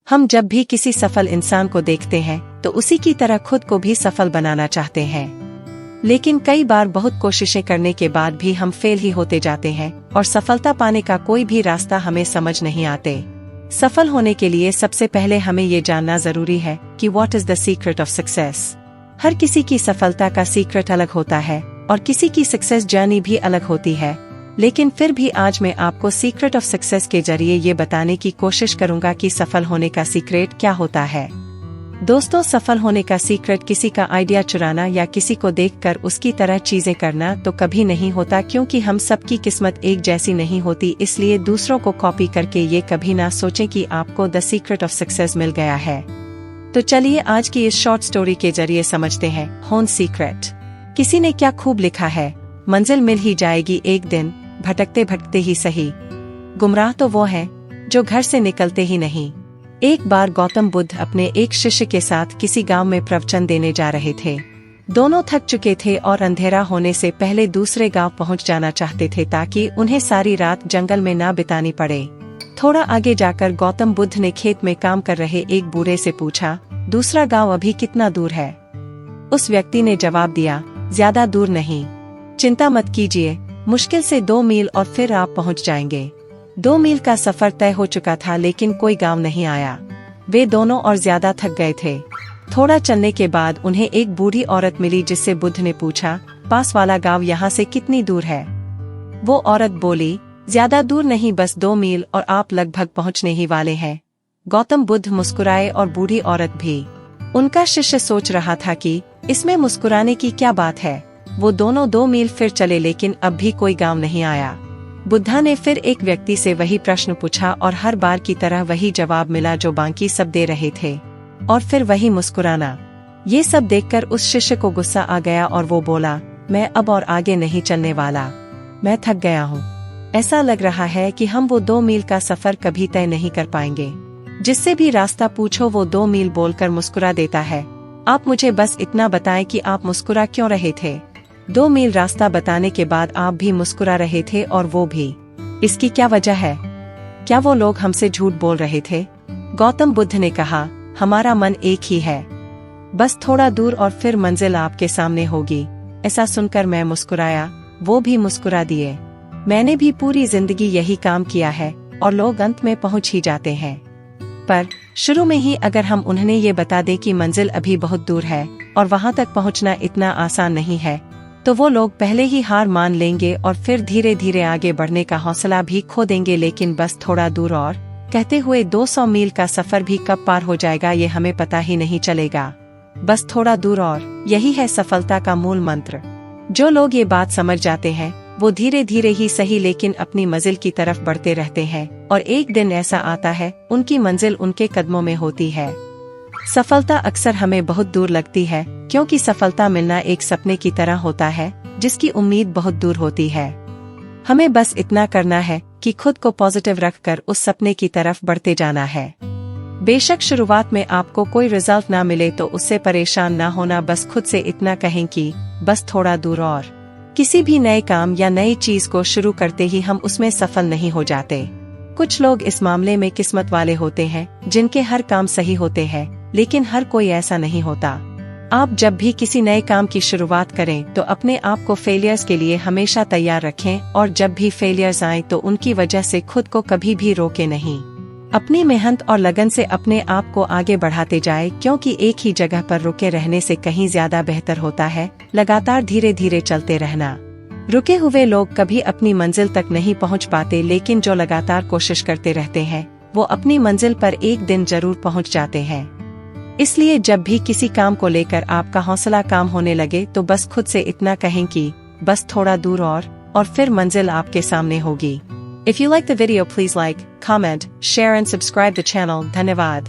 हम जब भी किसी सफल इंसान को देखते हैं तो उसी की तरह खुद को भी सफल बनाना चाहते हैं, लेकिन कई बार बहुत कोशिशें करने के बाद भी हम फेल ही होते जाते हैं और सफलता पाने का कोई भी रास्ता हमें समझ नहीं आते। सफल होने के लिए सबसे पहले हमें ये जानना जरूरी है कि what is the secret of success. हर किसी की सफलता का सीक्रेट अलग होता है और किसी की सक्सेस जर्नी भी अलग होती है, लेकिन फिर भी आज मैं आपको सीक्रेट ऑफ सक्सेस के जरिए ये बताने की कोशिश करूंगा कि सफल होने का सीक्रेट क्या होता है। दोस्तों, सफल होने का सीक्रेट किसी का आइडिया चुराना या किसी को देखकर उसकी तरह चीजें करना तो कभी नहीं होता, क्योंकि हम सबकी किस्मत एक जैसी नहीं होती। इसलिए दूसरों को कॉपी करके ये कभी ना सोचें कि आपको द सीक्रेट ऑफ सक्सेस मिल गया है। तो चलिए आज की इस शॉर्ट स्टोरी के जरिए समझते हैं होन सीक्रेट। किसी ने क्या खूब लिखा है, मंजिल मिल ही जाएगी एक दिन, भटकते भटकते ही सही। गुमराह तो वो है जो घर से निकलते ही नहीं। एक बार गौतम बुद्ध अपने एक शिष्य के साथ किसी गांव में प्रवचन देने जा रहे थे। दोनों थक चुके थे और अंधेरा होने से पहले दूसरे गांव पहुंच जाना चाहते थे ताकि उन्हें सारी रात जंगल में ना बितानी पड़े। थोड़ा आगे जाकर गौतम बुद्ध ने खेत में काम कर रहे एक बूढ़े से पूछा, दूसरा गांव अभी कितना दूर है? उस व्यक्ति ने जवाब दिया, ज्यादा दूर नहीं, चिंता मत कीजिए, मुश्किल से 2 मील और फिर आप पहुंच जाएंगे। 2 मील का सफर तय हो चुका था, लेकिन कोई गांव नहीं आया। वे दोनों और ज्यादा थक गए थे। थोड़ा चलने के बाद उन्हें एक बूढ़ी औरत मिली, जिससे बुद्ध ने पूछा, पास वाला गांव यहाँ से कितनी दूर है? वो औरत बोली, ज्यादा दूर नहीं, बस 2 मील और आप लगभग पहुँचने ही वाले हैं। गौतम बुद्ध मुस्कुराए और बूढ़ी औरत भी। उनका शिष्य सोच रहा था कि इसमें मुस्कुराने की क्या बात है। वो दोनों 2 मील फिर चले, लेकिन अब भी कोई गांव नहीं आया। बुद्धा ने फिर एक व्यक्ति से वही प्रश्न पूछा और हर बार की तरह वही जवाब मिला जो बाकी सब दे रहे थे, और फिर वही मुस्कुराना। ये सब देखकर उस शिष्य को गुस्सा आ गया और वो बोला, मैं अब और आगे नहीं चलने वाला, मैं थक गया हूँ। ऐसा लग रहा है कि हम वो 2 मील का सफर कभी तय नहीं कर पाएंगे। जिससे भी रास्ता पूछो वो 2 मील बोलकर मुस्कुरा देता है। आप मुझे बस इतना बताएं कि आप मुस्कुरा क्यों रहे थे? 2 मील रास्ता बताने के बाद आप भी मुस्कुरा रहे थे और वो भी। इसकी क्या वजह है? क्या वो लोग हमसे झूठ बोल रहे थे? गौतम बुद्ध ने कहा, हमारा मन एक ही है, बस थोड़ा दूर और फिर मंजिल आपके सामने होगी। ऐसा सुनकर मैं मुस्कुराया, वो भी मुस्कुरा दिए। मैंने भी पूरी जिंदगी यही काम किया है और लोग अंत में पहुंच ही जाते हैं। पर शुरू में ही अगर हम उन्हें ये बता दें कि मंजिल अभी बहुत दूर है और वहां तक पहुंचना इतना आसान नहीं है, तो वो लोग पहले ही हार मान लेंगे और फिर धीरे धीरे आगे बढ़ने का हौसला भी खो देंगे। लेकिन बस थोड़ा दूर और कहते हुए 200 मील का सफर भी कब पार हो जाएगा ये हमें पता ही नहीं चलेगा। बस थोड़ा दूर और, यही है सफलता का मूल मंत्र। जो लोग ये बात समझ जाते हैं वो धीरे धीरे ही सही लेकिन अपनी मंजिल की तरफ बढ़ते रहते हैं, और एक दिन ऐसा आता है उनकी मंजिल उनके कदमों में होती है। सफलता अक्सर हमें बहुत दूर लगती है, क्योंकि सफलता मिलना एक सपने की तरह होता है जिसकी उम्मीद बहुत दूर होती है। हमें बस इतना करना है कि खुद को पॉजिटिव रखकर उस सपने की तरफ बढ़ते जाना है। बेशक शुरुआत में आपको कोई रिजल्ट ना मिले तो उससे परेशान ना होना, बस खुद से इतना कहें कि बस थोड़ा दूर और। किसी भी नए काम या नई चीज को शुरू करते ही हम उसमें सफल नहीं हो जाते। कुछ लोग इस मामले में किस्मत वाले होते हैं जिनके हर काम सही होते हैं, लेकिन हर कोई ऐसा नहीं होता। आप जब भी किसी नए काम की शुरुआत करें तो अपने आप को फेलियर्स के लिए हमेशा तैयार रखें, और जब भी फेलियर्स आए तो उनकी वजह से खुद को कभी भी रोके नहीं। अपनी मेहनत और लगन से अपने आप को आगे बढ़ाते जाए, क्योंकि एक ही जगह पर रुके रहने से कहीं ज्यादा बेहतर होता है लगातार धीरे धीरे चलते रहना। रुके हुए लोग कभी अपनी मंजिल तक नहीं पहुंच पाते, लेकिन जो लगातार कोशिश करते रहते हैं वो अपनी मंजिल पर एक दिन जरूर पहुंच जाते हैं। इसलिए जब भी किसी काम को लेकर आपका हौसला काम होने लगे तो बस खुद से इतना कहें कि बस थोड़ा दूर और फिर मंजिल आपके सामने होगी। If you like the video, please like, comment, share and subscribe the channel. धन्यवाद।